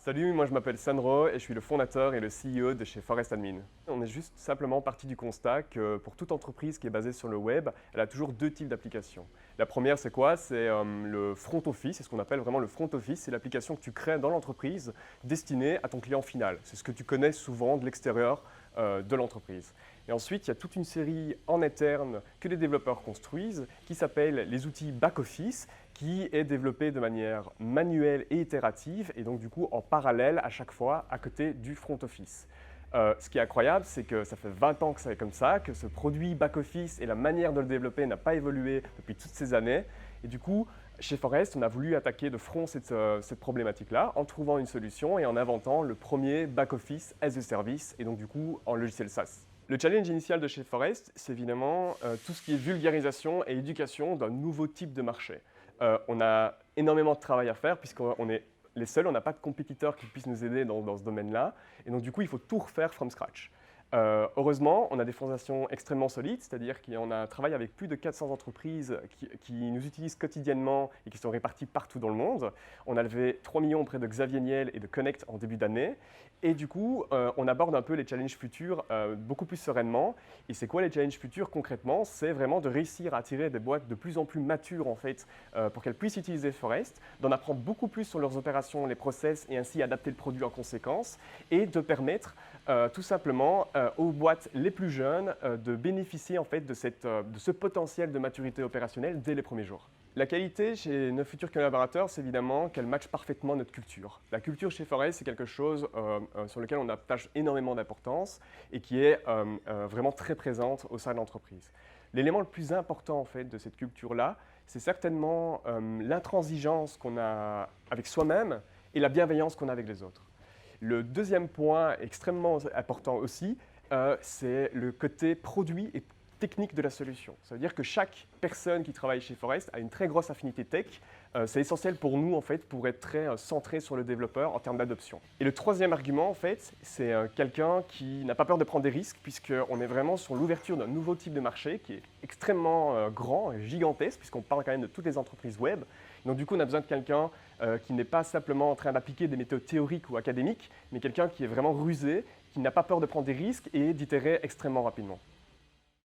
Salut, moi je m'appelle Sandro et je suis le fondateur et le CEO de chez Forest Admin. On est juste simplement parti du constat que pour toute entreprise qui est basée sur le web, elle a toujours deux types d'applications. La première, c'est quoi? C'est le front office, c'est ce qu'on appelle vraiment le front office. C'est l'application que tu crées dans l'entreprise destinée à ton client final. C'est ce que tu connais souvent de l'extérieur de l'entreprise. Et ensuite, il y a toute une série en interne que les développeurs construisent qui s'appelle les outils back-office, qui est développé de manière manuelle et itérative et donc du coup en parallèle à chaque fois à côté du front office. Ce qui est incroyable, c'est que ça fait 20 ans que c'est comme ça, que ce produit back-office et la manière de le développer n'a pas évolué depuis toutes ces années. Et du coup, chez Forest, on a voulu attaquer de front cette problématique-là en trouvant une solution et en inventant le premier back-office as a service et donc du coup en logiciel SaaS. Le challenge initial de chez Forest, c'est évidemment tout ce qui est vulgarisation et éducation d'un nouveau type de marché. On a énormément de travail à faire puisqu'on est les seuls, on n'a pas de compétiteurs qui puissent nous aider dans ce domaine-là. Et donc du coup, il faut tout refaire from scratch. Heureusement, on a des fondations extrêmement solides, c'est-à-dire qu'on a un travail avec plus de 400 entreprises qui nous utilisent quotidiennement et qui sont réparties partout dans le monde. On a levé 3 millions auprès de Xavier Niel et de Connect en début d'année. Et du coup, on aborde un peu les challenges futurs beaucoup plus sereinement. Et c'est quoi les challenges futurs concrètement? C'est vraiment de réussir à attirer des boîtes de plus en plus matures en fait, pour qu'elles puissent utiliser Forest, d'en apprendre beaucoup plus sur leurs opérations, les process et ainsi adapter le produit en conséquence et de permettre tout simplement aux boîtes les plus jeunes de bénéficier en fait, de ce potentiel de maturité opérationnelle dès les premiers jours. La qualité chez nos futurs collaborateurs, c'est évidemment qu'elle matche parfaitement notre culture. La culture chez Forest, c'est quelque chose sur lequel on attache énormément d'importance et qui est vraiment très présente au sein de l'entreprise. L'élément le plus important en fait, de cette culture-là, c'est certainement l'intransigeance qu'on a avec soi-même et la bienveillance qu'on a avec les autres. Le deuxième point extrêmement important aussi, c'est le côté produit et technique de la solution. Ça veut dire que chaque personne qui travaille chez Forest a une très grosse affinité tech. C'est essentiel pour nous en fait, pour être très centré sur le développeur en termes d'adoption. Et le troisième argument en fait, c'est quelqu'un qui n'a pas peur de prendre des risques puisqu'on est vraiment sur l'ouverture d'un nouveau type de marché qui est extrêmement grand, gigantesque puisqu'on parle quand même de toutes les entreprises web. Donc du coup, on a besoin de quelqu'un qui n'est pas simplement en train d'appliquer des méthodes théoriques ou académiques, mais quelqu'un qui est vraiment rusé, qui n'a pas peur de prendre des risques et d'itérer extrêmement rapidement.